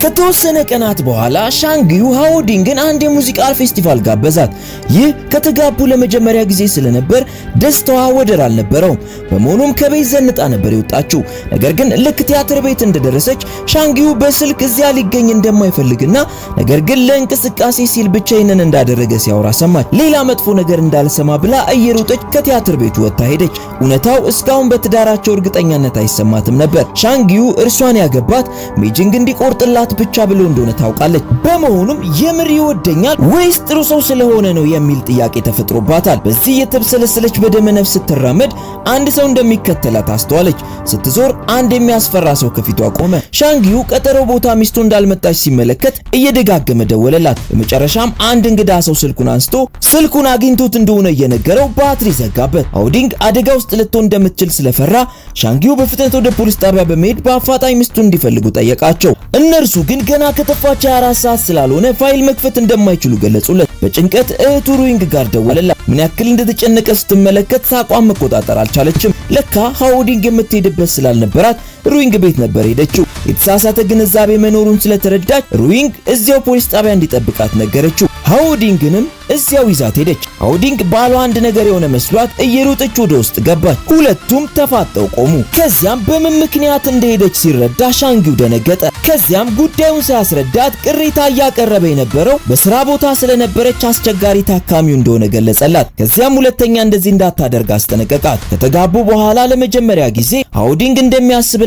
ከተወሰነ ቀናት በኋላ ሻንግዩ ሃኦዲንግን አንድ የሙዚቃ ፌስቲቫል ጋበዛት። ይህ ከተጋቡ ለመጀመሪያ ጊዜ ስለነበር ደስታዋ ወደር አልነበረውም። በመሆኑም ከቤት ዘንጣ ነበር የወጣችው። ነገር ግን ልክ ቲያትር ቤት እንደደረሰች ሻንግዩ በስልክ እዚያ ሊገኝ እንደማይፈልግና ነገር ግን ለእንቅስቃሴ ሲል ብቻ ይህንን እንዳደረገ ሲያወራ ሰማች። ሌላ መጥፎ ነገር እንዳልሰማ ብላ እየሮጠች ከቲያትር ቤቱ ወጥታ ሄደች። እውነታው እስካሁን በትዳራቸው እርግጠኛነት አይሰማትም ነበር። ሻንግዩ እርሷን ያገባት ሜጂንግ እንዲቆርጥላት ብቻ ብሎ እንደሆነ ታውቃለች። በመሆኑም የምር ይወደኛል ወይስ ጥሩ ሰው ስለሆነ ነው የሚል ጥያቄ ተፈጥሮባታል። በዚህ የተብሰለሰለች በደመ ነፍስ ስትራመድ አንድ ሰው እንደሚከተላት አስተዋለች። ስትዞር አንድ የሚያስፈራ ሰው ከፊቷ ቆመ። ሻንግዩ ቀጠሮ ቦታ ሚስቱ እንዳልመጣች ሲመለከት እየደጋገመ ደወለላት። በመጨረሻም አንድ እንግዳ ሰው ስልኩን አንስቶ ስልኩን አግኝቶት እንደሆነ እየነገረው ባትሪ ዘጋበት። ሃኦዲንግ አደጋ ውስጥ ልትሆን እንደምትችል ስለፈራ ሻንግዩ በፍጥነት ወደ ፖሊስ ጣቢያ በመሄድ በአፋጣኝ ሚስቱን እንዲፈልጉ ጠየቃቸው። እነርሱ ግን ገና ከተፋች 24 ሰዓት ስላልሆነ ፋይል መክፈት እንደማይችሉ ገለጹለት። በጭንቀት እህቱ ሩዊንግ ጋር ደወለላት። ምን ያክል እንደተጨነቀ ስትመለከት ሳቋን መቆጣጠር አልቻለችም። ለካ ሃኦዲንግ የምትሄድበት ስላልነበራት ሩዊንግ ቤት ነበር ሄደችው። የተሳሳተ ግንዛቤ መኖሩን ስለተረዳች ሩዊንግ እዚያው ፖሊስ ጣቢያ እንዲጠብቃት ነገረችው። ሃኦዲንግንም እዚያው ይዛት ሄደች። ሃኦዲንግ ባሏ አንድ ነገር የሆነ መስሏት እየሮጠች ወደ ውስጥ ገባች። ሁለቱም ተፋጠው ቆሙ። ከዚያም በምን ምክንያት እንደሄደች ሲረዳ ሻንግዩ ደነገጠ። ከዚያም ጉዳዩን ሲያስረዳት ቅሬታ እያቀረበ የነበረው በስራ ቦታ ስለነበረች አስቸጋሪ ታካሚው እንደሆነ ገለጸላት። ከዚያም ሁለተኛ እንደዚህ እንዳታደርግ አስጠነቀቃት። ከተጋቡ በኋላ ለመጀመሪያ ጊዜ ሃኦዲንግ እንደሚያስብላትና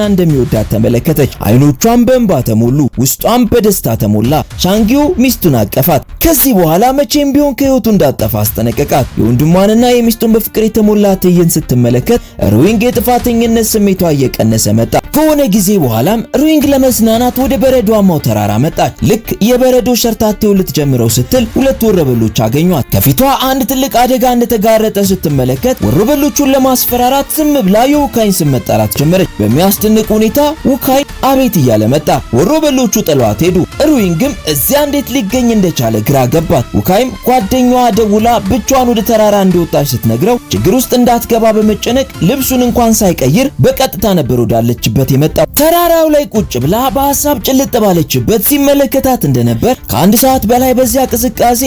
እንደሚወዳት ተመለከተች። አይኖቿም በእንባ ተሞሉ፣ ውስጧም በደስታ ተሞላ። ሻንግዩ ሚስቱን አቀፋት። ከዚህ በኋላ መቼም ቢሆን ከህይወቱ እንዳጠፋ አስጠነቀቃት። የወንድሟንና የሚስቱን በፍቅር የተሞላ ትዕይንት ስትመለከት ሩዊንግ የጥፋተኝነት ስሜቷ እየቀነሰ መጣ። ከሆነ ጊዜ በኋላም ሩዊንግ ለመዝናናት ወደ በረዷማው ተራራ መጣች። ልክ የበረዶ ሸርታቴው ልትጀምረው ስትል ሁለት ወሮበሎች አገኟት። ከፊቷ አንድ ትልቅ አደጋ እንደተጋረጠ ስትመለከት ወሮበሎቹን ለማስፈራራት ዝም ብላ የውካይን ስም መጣራት ጀመረች። በሚያስደንቅ ሁኔታ ውካይ አቤት እያለ መጣ። ወሮበሎቹ ጥሏት ሄዱ። ሩዊንግም እዚያ እንዴት ሊገኝ እንደቻለ ግራ ገባት። ውካይም ጓደኛዋ ደውላ ብቻዋን ወደ ተራራ እንደወጣች ስትነግረው ችግር ውስጥ እንዳትገባ በመጨነቅ ልብሱን እንኳን ሳይቀይር በቀጥታ ነበር ወዳለችበት የመጣው። ተራራው ላይ ቁጭ ብላ በሐሳብ ጭልጥ ባለችበት ሲመለከታት እንደነበር ከአንድ ሰዓት በላይ በዚያ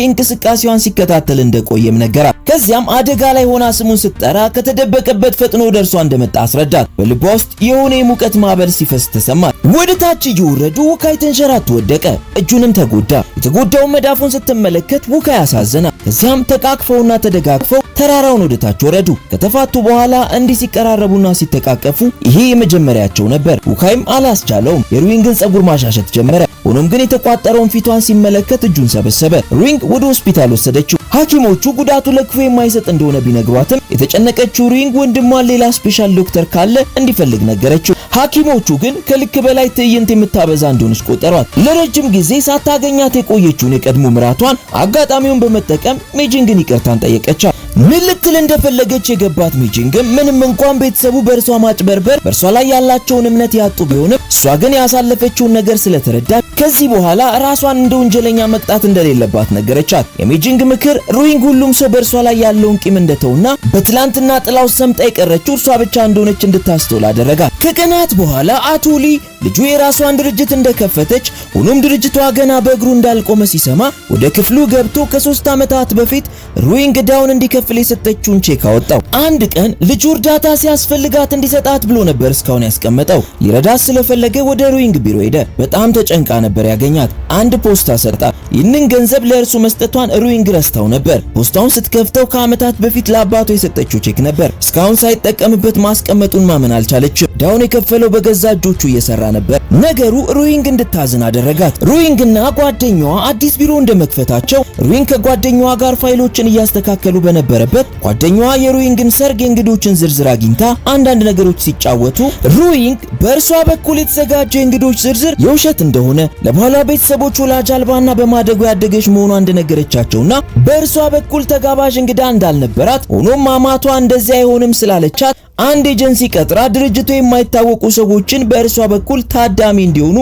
እንቅስቃሴዋን ሲከታተል እንደቆየም ነገራት። ከዚያም አደጋ ላይ ሆና ስሙን ስትጠራ ከተደበቀበት ፈጥኖ ደርሷ እንደመጣ አስረዳት። በልቧ ውስጥ የሆነ የሙቀት ማዕበል ሲፈስ ተሰማት። ወደ ታች እየወረዱ ውካይ ተንሸራቶ ወደቀ። እጁንም ተጎዳ። የተጎዳውን መዳፉን ስትመለከት ውካይ አሳዘና። ከዚያም ተቃቅፈውና ተደጋግፈው ተራራውን ወደ ታች ወረዱ። ከተፋቱ በኋላ እንዲህ ሲቀራረቡና ሲተቃቀፉ ይሄ የመጀመሪያቸው ነበር። ውካይም አላስቻለውም። የሩዊንግን ጸጉር ማሻሸት ጀመረ። ሆኖም ግን የተቋጠረውን ፊቷን ሲመለከት እጁን ሰበሰበ። ሩዊንግ ወደ ሆስፒታል ወሰደችው። ሐኪሞቹ ጉዳቱ ለክፉ የማይሰጥ እንደሆነ ቢነግሯትም የተጨነቀችው ሩዊንግ ወንድሟን ሌላ ስፔሻል ዶክተር ካለ እንዲፈልግ ነገረችው። ሐኪሞቹ ግን ከልክ በላይ ትዕይንት የምታበዛ እንደሆነች ቆጠሯት። ለረጅም ጊዜ ሳታገኛት የቆየችውን የቀድሞ ምራቷን አጋጣሚውን በመጠቀም ሜጂንግን ይቅርታን ጠየቀቻት። ምን ልትል እንደፈለገች የገባት ሜጂንግም ምንም እንኳን ቤተሰቡ በእርሷ ማጭበርበር በእርሷ ላይ ያላቸውን እምነት ያጡ ቢሆንም እሷ ግን ያሳለፈችውን ነገር ስለተረዳች ከዚህ በኋላ ራሷን እንደ ወንጀለኛ መቅጣት እንደሌለባት ነገረቻት። የሜጂንግ ምክር ሩዊንግ ሁሉም ሰው በእርሷ ላይ ያለውን ቂም እንደተውና በትላንትና ጥላው ሰምጣ የቀረችው እርሷ ብቻ እንደሆነች እንድታስተውል አደረጋት። ከቀናት በኋላ አቶ ሊ ልጁ የራሷን ድርጅት እንደከፈተች ሆኖም ድርጅቷ ገና በእግሩ እንዳልቆመ ሲሰማ ወደ ክፍሉ ገብቶ ከ3 ዓመታት በፊት ሩዊንግ ዳውን እንዲከፍል የሰጠችውን ቼክ አወጣው። አንድ ቀን ልጁ እርዳታ ሲያስፈልጋት እንዲሰጣት ብሎ ነበር እስካሁን ያስቀመጠው። ሊረዳት ስለፈለገ ወደ ሩዊንግ ቢሮ ሄደ። በጣም ተጨንቃ ነበር ያገኛት። አንድ ፖስታ ሰጣት። ይህንን ገንዘብ ለእርሱ መስጠቷን ሩዊንግ ረስታው ነበር። ፖስታውን ስትከፍተው ከዓመታት በፊት ለአባቷ የሰጠችው ቼክ ነበር። እስካሁን ሳይጠቀምበት ማስቀመጡን ማመን አልቻለችም። ዳውን የከፈለው በገዛ እጆቹ እየሰራ ነበር። ነገሩ ሩዊንግ እንድታዝን አደረጋት። ሩዊንግና ጓደኛዋ አዲስ ቢሮ እንደመክፈታቸው ሩዊንግ ከጓደኛዋ ጋር ፋይሎችን እያስተካከሉ በነበረበት ጓደኛዋ የሩዊንግን ሰርግ የእንግዶችን ዝርዝር አግኝታ አንዳንድ ነገሮች ሲጫወቱ ሩዊንግ በእርሷ በኩል የተዘጋጀው የእንግዶች ዝርዝር የውሸት እንደሆነ ለባሏ ቤተሰቦች ወላጅ አልባና በማደጎ ያደገች መሆኗ እንደነገረቻቸውና በእርሷ በኩል ተጋባዥ እንግዳ እንዳልነበራት ሆኖም ማማቷ እንደዚያ አይሆንም ስላለቻት አንድ ኤጀንሲ ቀጥራ ድርጅቱ የማይታወቁ ሰዎችን በእርሷ በኩል ታዳሚ እንዲሆኑ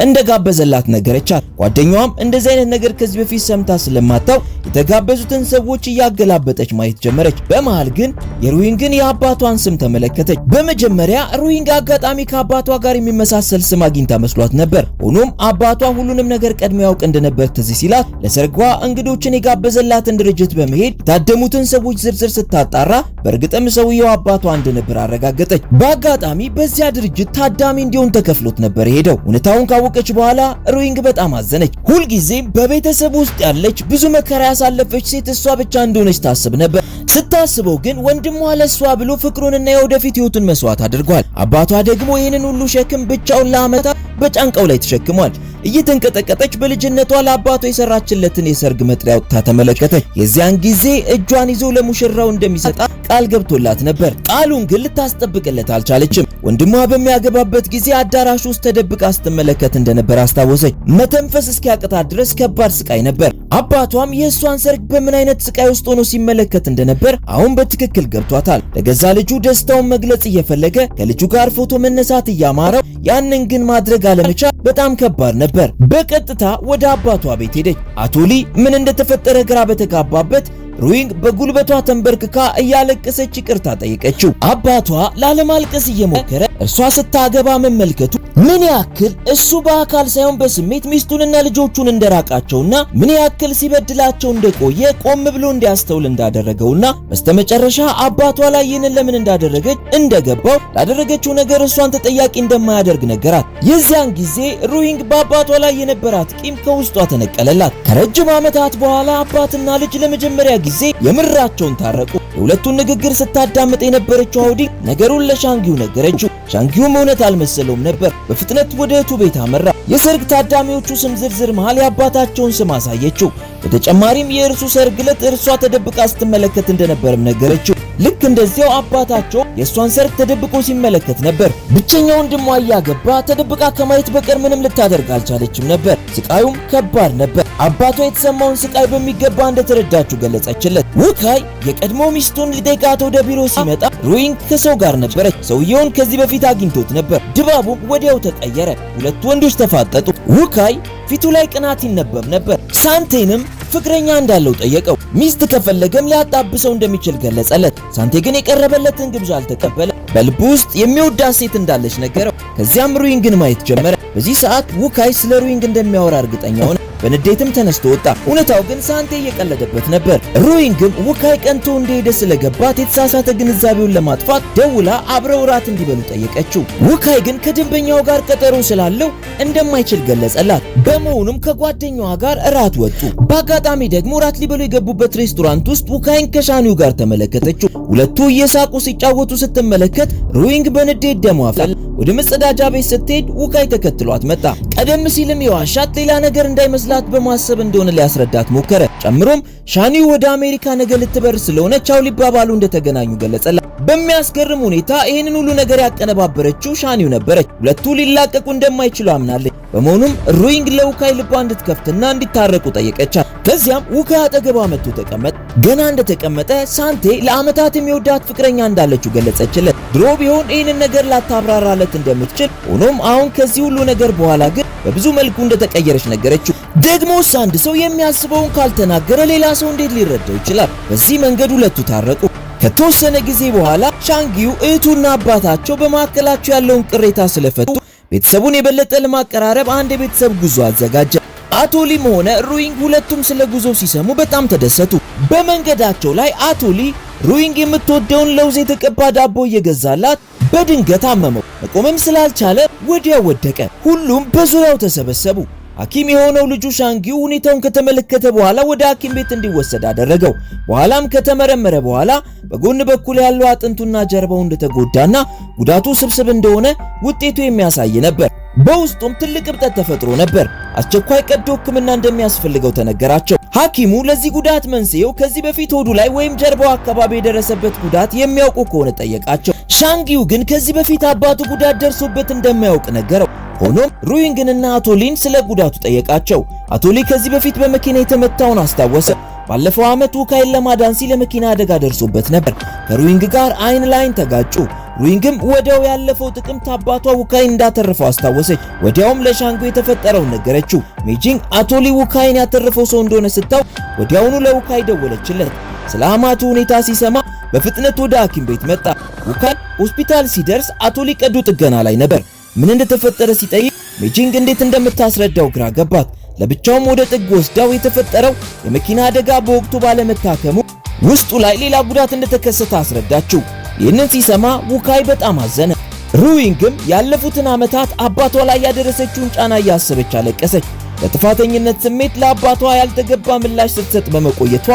እንደጋበዘላት ነገረቻት። ጓደኛዋም እንደዚህ አይነት ነገር ከዚህ በፊት ሰምታ ስለማታው የተጋበዙትን ሰዎች እያገላበጠች ማየት ጀመረች። በመሃል ግን የሩዊንግን የአባቷን ስም ተመለከተች። በመጀመሪያ ሩዊንግ አጋጣሚ ከአባቷ ጋር የሚመሳሰል ስም አግኝታ መስሏት ነበር። ሆኖም አባቷ ሁሉንም ነገር ቀድሞ ያውቅ እንደነበር ትዝ ሲላት ለሰርጓ እንግዶችን የጋበዘላትን ድርጅት በመሄድ የታደሙትን ሰዎች ዝርዝር ስታጣራ በእርግጥም ሰውየው አባቷ እንደነበር አረጋገጠች። በአጋጣሚ በዚያ ድርጅት ታዳሚ እንዲሆን ተከፍሎት ነበር የሄደው። እውነታውን ካወቀች በኋላ ሩዊንግ በጣም አዘነች። ሁልጊዜም በቤተሰብ ውስጥ ያለች ብዙ መከራ ያሳለፈች ሴት እሷ ብቻ እንደሆነች ታስብ ነበር። ስታስበው ግን ወንድሟ ለሷ ብሎ ፍቅሩንና የወደፊት ህይወቱን መስዋዕት አድርጓል። አባቷ ደግሞ ይህንን ሁሉ ሸክም ብቻውን ለዓመታት በጫንቃው ላይ ተሸክሟል። እየተንቀጠቀጠች በልጅነቷ ለአባቷ የሰራችለትን የሰርግ መጥሪያ ወጥታ ተመለከተች። የዚያን ጊዜ እጇን ይዞ ለሙሽራው እንደሚሰጣ ቃል ገብቶላት ነበር። ቃሉን ግን ልታስጠብቅለት አልቻለችም። ወንድሟ በሚያገባበት ጊዜ አዳራሽ ውስጥ ተደብቃ ስትመለከት እንደነበር አስታወሰች። መተንፈስ እስኪያቅታት ድረስ ከባድ ስቃይ ነበር። አባቷም የእሷን ሰርግ በምን አይነት ስቃይ ውስጥ ሆኖ ሲመለከት እንደነበር አሁን በትክክል ገብቷታል። ለገዛ ልጁ ደስታውን መግለጽ እየፈለገ ከልጁ ጋር ፎቶ መነሳት እያማረው ያንን ግን ማድረግ አለመቻል በጣም ከባድ ነበር። በቀጥታ ወደ አባቷ ቤት ሄደች። አቶ ሊ ምን እንደተፈጠረ ግራ በተጋባበት ሩዊንግ በጉልበቷ ተንበርክካ እያለቀሰች ይቅርታ ጠየቀችው። አባቷ ላለማልቀስ እየሞከረ እርሷ ስታገባ መመልከቱ ምን ያክል እሱ በአካል ሳይሆን በስሜት ሚስቱንና ልጆቹን እንደራቃቸውና ምን ያክል ሲበድላቸው እንደቆየ ቆም ብሎ እንዲያስተውል እንዳደረገውና በስተመጨረሻ አባቷ ላይ ይህንን ለምን እንዳደረገች እንደገባው ላደረገችው ነገር እሷን ተጠያቂ እንደማያደርግ ነገራት። የዚያን ጊዜ ሩዊንግ በአባቷ ላይ የነበራት ቂም ከውስጧ ተነቀለላት። ከረጅም ዓመታት በኋላ አባትና ልጅ ለመጀመሪያ ጊዜ የምራቸውን ታረቁ። የሁለቱን ንግግር ስታዳምጥ የነበረችው አውዲ ነገሩን ለሻንጊው ነገረችው። ሻንጊውም እውነት አልመሰለውም ነበር። በፍጥነት ወደ እህቱ ቤት አመራ። የሰርግ ታዳሚዎቹ ስም ዝርዝር መሃል የአባታቸውን ስም አሳየችው። በተጨማሪም የእርሱ ሰርግ ዕለት እርሷ ተደብቃ ስትመለከት እንደነበርም ነገረችው። ልክ እንደዚያው አባታቸው የእሷን ሰርግ ተደብቆ ሲመለከት ነበር። ብቸኛ ወንድሟ እያገባ ተደብቃ ከማየት በቀር ምንም ልታደርግ አልቻለችም ነበር። ስቃዩም ከባድ ነበር። አባቷ የተሰማውን ስቃይ በሚገባ እንደተረዳችው ገለጸችለት። ውካይ የቀድሞ ሚስቱን ሊጠይቃት ወደ ቢሮ ሲመጣ ሩዊንግ ከሰው ጋር ነበረች። ሰውየውን ከዚህ በፊት አግኝቶት ነበር። ድባቡም ወዲያው ተቀየረ። ሁለቱ ወንዶች ተፋጠጡ። ውካይ ፊቱ ላይ ቅናት ይነበብ ነበር። ሳንቴንም ፍቅረኛ እንዳለው ጠየቀው። ሚስት ከፈለገም ሊያጣብሰው እንደሚችል ገለጸለት። ሳንቴ ግን የቀረበለትን ግብዣ አልተቀበለ። በልቡ ውስጥ የሚወዳት ሴት እንዳለች ነገረው። ከዚያም ሩዊንግን ማየት ጀመረ። በዚህ ሰዓት ውካይ ስለ ሩዊንግ እንደሚያወራ እርግጠኛ ሆነ። በንዴትም ተነስቶ ወጣ። እውነታው ግን ሳንቴ እየቀለደበት ነበር። ሩዊንግም ውካይ ቀንቶ እንደሄደ ስለገባት የተሳሳተ ግንዛቤውን ለማጥፋት ደውላ አብረው ራት እንዲበሉ ጠየቀችው። ውካይ ግን ከደንበኛው ጋር ቀጠሮ ስላለው እንደማይችል ገለጸላት። በመሆኑም ከጓደኛዋ ጋር ራት ወጡ። በአጋጣሚ ደግሞ ራት ሊበሉ የገቡበት ሬስቶራንት ውስጥ ውካይን ከሻኒው ጋር ተመለከተችው። ሁለቱ እየሳቁ ሲጫወቱ ስትመለከት ሩዊንግ በንዴት ደሟ ፈላ። ወደ መጸዳጃ ቤት ስትሄድ ውካይ ተከትሏት መጣ። ቀደም ሲልም የዋሻት ሌላ ነገር እንዳይመስላት በማሰብ እንደሆነ ሊያስረዳት ሞከረ። ጨምሮም ሻኒው ወደ አሜሪካ ነገ ልትበር ስለሆነ ቻው ሊባባሉ እንደተገናኙ ገለጸላት። በሚያስገርም ሁኔታ ይህንን ሁሉ ነገር ያቀነባበረችው ሻኒው ነበረች። ሁለቱ ሊላቀቁ እንደማይችሉ አምናለች። በመሆኑም ሩዊንግ ለውካይ ልቧ እንድትከፍትና እንዲታረቁ ጠየቀቻት። ከዚያም ውካይ አጠገቧ መጥቶ ተቀመጠ። ገና እንደተቀመጠ ሳንቴ ለዓመታት የሚወዳት ፍቅረኛ እንዳለችው ገለጸችለት። ድሮ ቢሆን ይህንን ነገር ላታብራራለት እንደምትችል፣ ሆኖም አሁን ከዚህ ሁሉ ነገር በኋላ ግን በብዙ መልኩ እንደተቀየረች ነገረችው። ደግሞስ አንድ ሰው የሚያስበውን ካልተናገረ ሌላ ሰው እንዴት ሊረዳው ይችላል? በዚህ መንገድ ሁለቱ ታረቁ። ከተወሰነ ጊዜ በኋላ ሻንጊው እህቱና አባታቸው በማዕከላቸው ያለውን ቅሬታ ስለፈቱ ቤተሰቡን የበለጠ ለማቀራረብ አንድ የቤተሰብ ጉዞ አዘጋጀ። አቶ ሊም ሆነ ሩዊንግ ሁለቱም ስለ ጉዞው ሲሰሙ በጣም ተደሰቱ። በመንገዳቸው ላይ አቶ ሊ ሩዊንግ የምትወደውን ለውዝ የተቀባ ዳቦ እየገዛላት በድንገት አመመው። መቆምም ስላልቻለ ወዲያው ወደቀ። ሁሉም በዙሪያው ተሰበሰቡ። ሐኪም የሆነው ልጁ ሻንጊው ሁኔታውን ከተመለከተ በኋላ ወደ ሐኪም ቤት እንዲወሰድ አደረገው። በኋላም ከተመረመረ በኋላ በጎን በኩል ያለው አጥንቱና ጀርባው እንደተጎዳና ጉዳቱ ስብስብ እንደሆነ ውጤቱ የሚያሳይ ነበር። በውስጡም ትልቅ እብጠት ተፈጥሮ ነበር። አስቸኳይ ቀዶ ሕክምና እንደሚያስፈልገው ተነገራቸው። ሐኪሙ ለዚህ ጉዳት መንስኤው ከዚህ በፊት ሆዱ ላይ ወይም ጀርባው አካባቢ የደረሰበት ጉዳት የሚያውቁ ከሆነ ጠየቃቸው። ሻንጊው ግን ከዚህ በፊት አባቱ ጉዳት ደርሶበት እንደማያውቅ ነገረው። ሆኖም ሩዊንግንና አቶሊን ስለ ጉዳቱ ጠየቃቸው። አቶሊ ከዚህ በፊት በመኪና የተመታውን አስታወሰ። ባለፈው ዓመት ውካይን ለማዳን ሲል የመኪና አደጋ ደርሶበት ነበር። ከሩዊንግ ጋር አይን ላይን ተጋጩ። ሩዊንግም ወዲያው ያለፈው ጥቅምት አባቷ ውካይ እንዳተረፈው አስታወሰች። ወዲያውም ለሻንጎ የተፈጠረውን ነገረችው። ሜጂንግ አቶሊ ውካይን ያተረፈው ሰው እንደሆነ ስታው ወዲያውኑ ለውካይ ደወለችለት። ስለ አማቱ ሁኔታ ሲሰማ በፍጥነት ወደ ሐኪም ቤት መጣ። ውካይ ሆስፒታል ሲደርስ አቶሊ ቀዶ ጥገና ላይ ነበር። ምን እንደተፈጠረ ሲጠይቅ ሜጂንግ እንዴት እንደምታስረዳው ግራ ገባት። ለብቻውም ወደ ጥግ ወስዳው የተፈጠረው የመኪና አደጋ በወቅቱ ባለመታከሙ ውስጡ ላይ ሌላ ጉዳት እንደተከሰተ አስረዳችው። ይህንን ሲሰማ ውካይ በጣም አዘነ። ሩዊንግም ያለፉትን ዓመታት አባቷ ላይ ያደረሰችውን ጫና እያሰበች አለቀሰች። በጥፋተኝነት ስሜት ለአባቷ ያልተገባ ምላሽ ስትሰጥ በመቆየቷ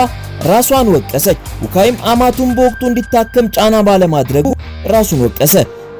ራሷን ወቀሰች። ውካይም አማቱን በወቅቱ እንዲታከም ጫና ባለማድረጉ ራሱን ወቀሰ።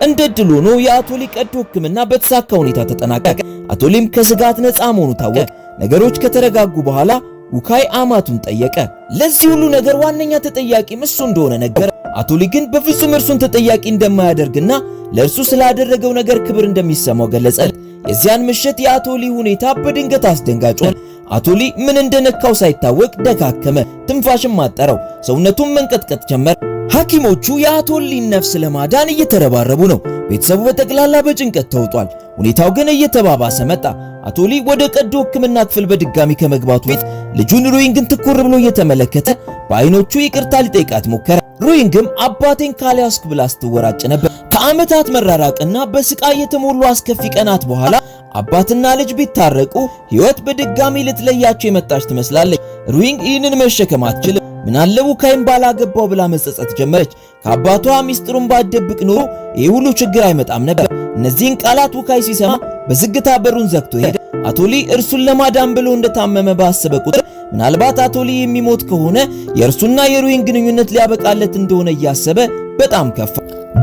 እንደ ድል ሆኖ የአቶሊ ቀዶ ሕክምና በተሳካ ሁኔታ ተጠናቀቀ። አቶሊም ከስጋት ነፃ መሆኑ ታወቀ። ነገሮች ከተረጋጉ በኋላ ውካይ አማቱን ጠየቀ። ለዚህ ሁሉ ነገር ዋነኛ ተጠያቂም እሱ እንደሆነ ነገረ። አቶሊ ግን በፍጹም እርሱን ተጠያቂ እንደማያደርግና ለእርሱ ስላደረገው ነገር ክብር እንደሚሰማው ገለጸለት። የዚያን ምሽት የአቶሊ ሁኔታ በድንገት አስደንጋጭ ሆነ። አቶሊ ምን እንደነካው ሳይታወቅ ደካከመ፣ ትንፋሽም አጠረው፣ ሰውነቱም መንቀጥቀጥ ጀመረ። ሐኪሞቹ የአቶሊን ነፍስ ለማዳን እየተረባረቡ ነው። ቤተሰቡ በጠቅላላ በጭንቀት ተውጧል። ሁኔታው ግን እየተባባሰ መጣ። አቶሊ ወደ ቀዶ ሕክምና ክፍል በድጋሚ ከመግባቱ በፊት ልጁን ሩዊንግን ትኩር ብሎ እየተመለከተ በአይኖቹ ይቅርታ ሊጠይቃት ሞከረ። ሩዊንግም አባቴን ካልያዝኩ ብላ ስትወራጭ ነበር። ከዓመታት መራራቅና በስቃይ የተሞሉ አስከፊ ቀናት በኋላ አባትና ልጅ ቢታረቁ ሕይወት በድጋሚ ልትለያቸው የመጣች ትመስላለች። ሩዊንግ ይህንን መሸከም አትችልም። ምናለ ውካይን ባላገባው ብላ መጸጸት ጀመረች። ከአባቷ ሚስጥሩን ባደብቅ ኖሮ ይህ ሁሉ ችግር አይመጣም ነበር። እነዚህን ቃላት ውካይ ሲሰማ በዝግታ በሩን ዘግቶ ሄደ። አቶሊ እርሱን ለማዳን ብሎ እንደታመመ ባሰበ ቁጥር ምናልባት አቶሊ የሚሞት ከሆነ የእርሱና የሩዊንግ ግንኙነት ሊያበቃለት እንደሆነ እያሰበ በጣም ከፋ።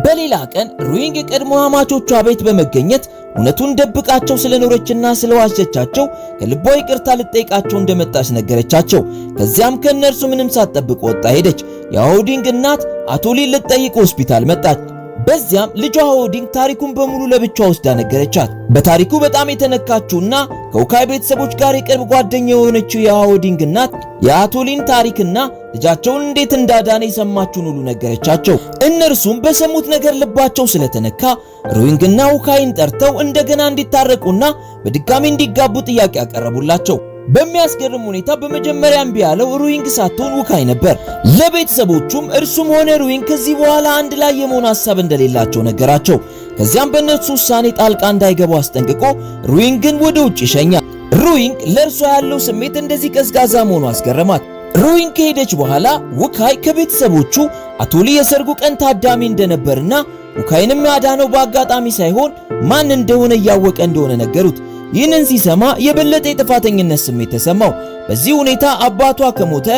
በሌላ ቀን ሩዊንግ የቀድሞ አማቾቿ ቤት በመገኘት እውነቱን ደብቃቸው ስለኖረችና ስለዋሸቻቸው ከልቧ ይቅርታ ልጠይቃቸው እንደመጣች ነገረቻቸው። ከዚያም ከነርሱ ምንም ሳትጠብቅ ወጣ ሄደች። የሆዲንግ እናት አቶሊን ልትጠይቅ ሆስፒታል መጣች። በዚያም ልጇ ሆዲንግ ታሪኩን በሙሉ ለብቻ ወስዳ ነገረቻት። በታሪኩ በጣም የተነካችውና ከውካይ ቤተሰቦች ጋር የቅርብ ጓደኛ የሆነችው የሆዲንግ እናት የአቶሊን ታሪክና ልጃቸውን እንዴት እንዳዳነ የሰማችውን ሁሉ ነገረቻቸው። እነርሱም በሰሙት ነገር ልባቸው ስለተነካ ሩዊንግና ውካይን ጠርተው እንደገና እንዲታረቁና በድጋሚ እንዲጋቡ ጥያቄ ያቀረቡላቸው። በሚያስገርም ሁኔታ በመጀመሪያ እምቢ ያለው ሩዊንግ ሳትሆን ውካይ ነበር። ለቤተሰቦቹም እርሱም ሆነ ሩዊንግ ከዚህ በኋላ አንድ ላይ የመሆን ሐሳብ እንደሌላቸው ነገራቸው። ከዚያም በእነሱ ውሳኔ ጣልቃ እንዳይገቡ አስጠንቅቆ ሩዊንግን ወደ ውጭ ሸኛል። ሩዊንግ ለእርሷ ያለው ስሜት እንደዚህ ቀዝቃዛ መሆኑ አስገረማት። ሩዊንግ ከሄደች በኋላ ውካይ ከቤተሰቦቹ አቶሊ የሰርጉ ቀን ታዳሚ እንደነበርና ውካይንም ያዳነው በአጋጣሚ ሳይሆን ማን እንደሆነ እያወቀ እንደሆነ ነገሩት። ይህንን ሲሰማ የበለጠ የጥፋተኝነት ስሜት ተሰማው። በዚህ ሁኔታ አባቷ ከሞተ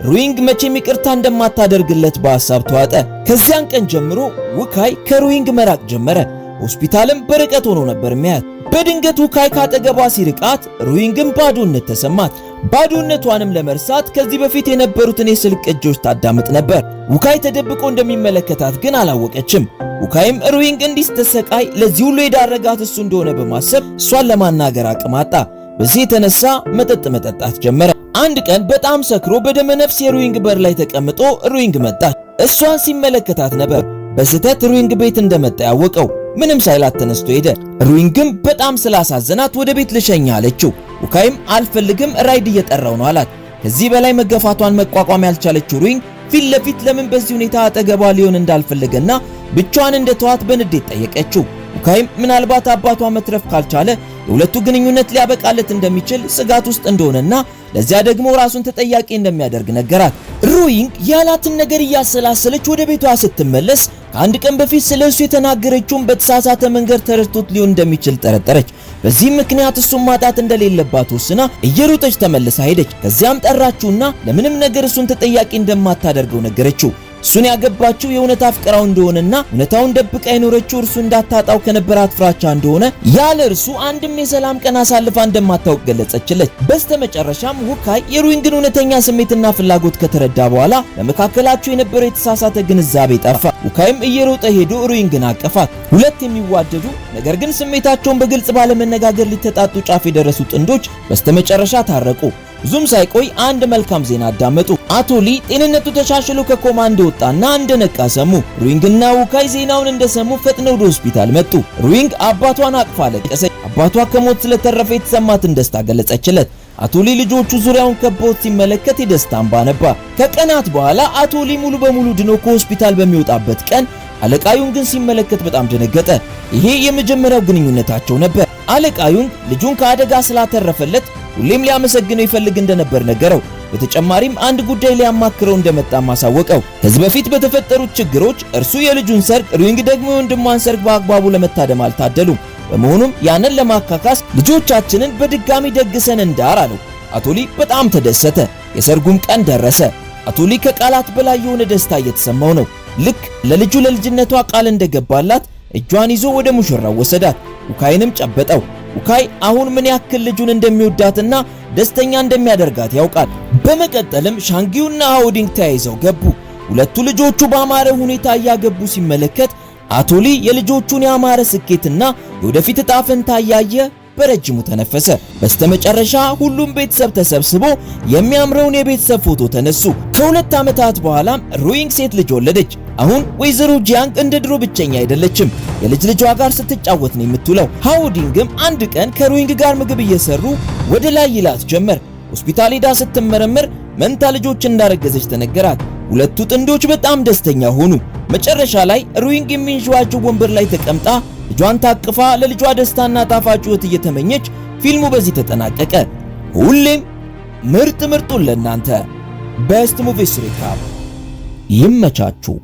ሩዊንግ መቼም ይቅርታ እንደማታደርግለት በሐሳብ ተዋጠ። ከዚያን ቀን ጀምሮ ውካይ ከሩዊንግ መራቅ ጀመረ። ሆስፒታልም በርቀት ሆኖ ነበር የሚያያት። በድንገት ውካይ ካጠገቧ ሲርቃት ሩዊንግም ባዶነት ተሰማት። ባዶነቷንም ለመርሳት ከዚህ በፊት የነበሩትን የስልክ ቅጂዎች ታዳምጥ ነበር። ውካይ ተደብቆ እንደሚመለከታት ግን አላወቀችም። ውካይም ሩዊንግ እንዲስተሰቃይ ለዚህ ሁሉ የዳረጋት እሱ እንደሆነ በማሰብ እሷን ለማናገር አቅም አጣ። በዚህ የተነሳ መጠጥ መጠጣት ጀመረ። አንድ ቀን በጣም ሰክሮ በደመ ነፍስ የሩዊንግ በር ላይ ተቀምጦ ሩዊንግ መጣች። እሷን ሲመለከታት ነበር በስህተት ሩዊንግ ቤት እንደመጣ ያወቀው። ምንም ሳይላት ተነስቶ ሄደ። ሩዊንግም በጣም ስላሳዘናት ወደ ቤት ልሸኛ አለችው። ውካይም አልፈልግም ራይድ እየጠራው ነው አላት። ከዚህ በላይ መገፋቷን መቋቋም ያልቻለችው ሩዊንግ ፊት ለፊት ለምን በዚህ ሁኔታ አጠገቧ ሊሆን እንዳልፈለገና ብቻዋን እንደተዋት በንዴት ጠየቀችው። ውካይም ምናልባት አባቷ መትረፍ ካልቻለ የሁለቱ ግንኙነት ሊያበቃለት እንደሚችል ስጋት ውስጥ እንደሆነና ለዚያ ደግሞ ራሱን ተጠያቂ እንደሚያደርግ ነገራት። ሩዊንግ ያላትን ነገር እያሰላሰለች ወደ ቤቷ ስትመለስ ከአንድ ቀን በፊት ስለሱ የተናገረችውን በተሳሳተ መንገድ ተረድቶት ሊሆን እንደሚችል ጠረጠረች። በዚህ ምክንያት እሱን ማጣት እንደሌለባት ወስና እየሮጠች ተመልሳ ሄደች። ከዚያም ጠራችውና ለምንም ነገር እሱን ተጠያቂ እንደማታደርገው ነገረችው። እሱን ያገባችው የእውነት አፍቅራው እንደሆነና እውነታውን ደብቃ የኖረችው እርሱ እንዳታጣው ከነበራት ፍራቻ እንደሆነ ያለ እርሱ አንድም የሰላም ቀን አሳልፋ እንደማታውቅ ገለጸችለት። በስተመጨረሻም ውካይ የሩዊንግን እውነተኛ ስሜትና ፍላጎት ከተረዳ በኋላ በመካከላቸው የነበረው የተሳሳተ ግንዛቤ ጠፋ። ውካይም እየሮጠ ሄዶ ሩዊንግን አቀፋት። ሁለት የሚዋደዱ ነገር ግን ስሜታቸውን በግልጽ ባለመነጋገር ሊተጣጡ ጫፍ የደረሱ ጥንዶች በስተመጨረሻ ታረቁ። ብዙም ሳይቆይ አንድ መልካም ዜና አዳመጡ። አቶ ሊ ጤንነቱ ተሻሽሎ ከኮማ እንደወጣና እንደነቃ ሰሙ። ሩዊንግና ውካይ ዜናውን እንደሰሙ ፈጥነው ወደ ሆስፒታል መጡ። ሩዊንግ አባቷን አቅፋ አለቀሰች። አባቷ ከሞት ስለተረፈ የተሰማትን ደስታ ገለጸችለት። አቶ ሊ ልጆቹ ዙሪያውን ከበውት ሲመለከት የደስታ እንባ ነባ። ከቀናት በኋላ አቶ ሊ ሙሉ በሙሉ ድኖ ከሆስፒታል በሚወጣበት ቀን አለቃዩን ግን ሲመለከት በጣም ደነገጠ። ይሄ የመጀመሪያው ግንኙነታቸው ነበር። አለቃዩን ልጁን ከአደጋ ስላተረፈለት ሁሌም ሊያመሰግነው ይፈልግ እንደነበር ነገረው። በተጨማሪም አንድ ጉዳይ ሊያማክረው እንደመጣ ማሳወቀው። ከዚህ በፊት በተፈጠሩት ችግሮች እርሱ የልጁን ሰርግ፣ ሩዊንግ ደግሞ የወንድሟን ሰርግ በአግባቡ ለመታደም አልታደሉም። በመሆኑም ያንን ለማካካስ ልጆቻችንን በድጋሚ ደግሰን እንዳር አለው። አቶ ሊ በጣም ተደሰተ። የሰርጉም ቀን ደረሰ። አቶ ሊ ከቃላት በላይ የሆነ ደስታ እየተሰማው ነው። ልክ ለልጁ ለልጅነቷ ቃል እንደገባላት እጇን ይዞ ወደ ሙሽራው ወሰዳት። ውካይንም ጨበጠው። ውካይ አሁን ምን ያክል ልጁን እንደሚወዳትና ደስተኛ እንደሚያደርጋት ያውቃል። በመቀጠልም ሻንጊውና ሃውዲንግ ተያይዘው ገቡ። ሁለቱ ልጆቹ በአማረ ሁኔታ እያገቡ ሲመለከት አቶ ሊ የልጆቹን ያማረ ስኬትና የወደፊት ዕጣ ፈንታ እያየ በረጅሙ ተነፈሰ። በስተመጨረሻ ሁሉም ቤተሰብ ተሰብስቦ የሚያምረውን የቤተሰብ ፎቶ ተነሱ። ከሁለት ዓመታት በኋላም ሩዊንግ ሴት ልጅ ወለደች። አሁን ወይዘሮ ጂያንግ እንደ ድሮ ብቸኛ አይደለችም። የልጅ ልጇ ጋር ስትጫወት ነው የምትውለው። ሃውዲንግም አንድ ቀን ከሩዊንግ ጋር ምግብ እየሰሩ ወደ ላይ ይላት ጀመር። ሆስፒታል ሄዳ ስትመረመር መንታ ልጆች እንዳረገዘች ተነገራት። ሁለቱ ጥንዶች በጣም ደስተኛ ሆኑ። መጨረሻ ላይ ሩዊንግ የሚንሸዋቸው ወንበር ላይ ተቀምጣ ልጇን ታቅፋ ለልጇ ደስታና ጣፋጭ ሕይወት እየተመኘች ፊልሙ በዚህ ተጠናቀቀ። ሁሌም ምርጥ ምርጡን ለእናንተ ቤስት ሙቪስ ሪካፕ። ይመቻችሁ።